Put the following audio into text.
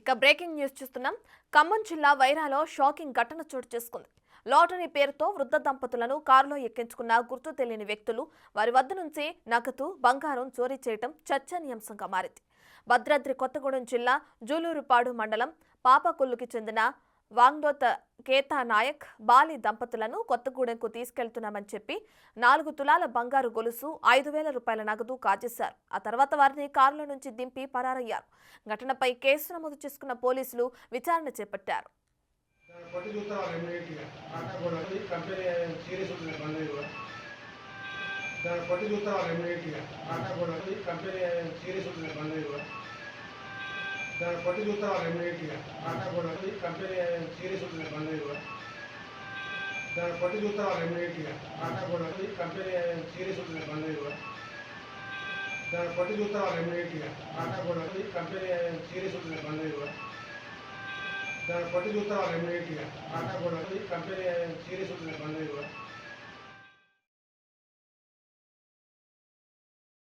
ఇక breaking news చూస్తున్నాం. ఖమ్మం జిల్లా వైరాలో షాకింగ్ ఘటన చోటు చేసుకుంది. లాటరీ పేరుతో వృద్ధ దంపతులను కారులో ఎక్కించుకున్న గుర్తు తెలియని వ్యక్తులు వారి వద్ద నుంచి నగదు, బంగారం చోరీ చేయడం చర్చనీయాంశంగా మారింది. భద్రాద్రి కొత్తగూడెం జిల్లా జూలూరుపాడు మండలం పాపకొల్లుకి చెందిన వాంగ్డోత్ కేతా నాయక్, బాలి దంపతులను కొత్తగూడెంకు తీసుకెళ్తున్నామని చెప్పి 4 తులాల బంగారు గొలుసు, 5,000 రూపాయల నగదు కాజేశారు. ఆ తర్వాత వారిని కారులో నుంచి దింపి పరారయ్యారు. ఘటనపై కేసు నమోదు చేసుకున్న పోలీసులు విచారణ చేపట్టారు. దాన్ని పట్టి చూస్తా వాళ్ళు ఇమీడియట్గా ఆటా కూడా కంపెనీ సీరియస్ ఉంటుంది బంద్ కూడా దాన్ని పట్టి చూస్తా వాళ్ళు ఇమీడియట్గా ఆటా కూడా కంపెనీ సీరియస్ ఉంటుంది బంద్ కూడా దాన్ని పట్టి చూస్తా వాళ్ళు ఇమీడియట్గా ఆటా కూడా కంపెనీ సీరియస్ ఉంటుంది బంద్ కూడా దాన్ని పట్టి చూస్తా వాళ్ళు ఇమీడియట్గా ఆటా కూడా కంపెనీ సీరియస్ ఉంటుంది బంద్ కూడా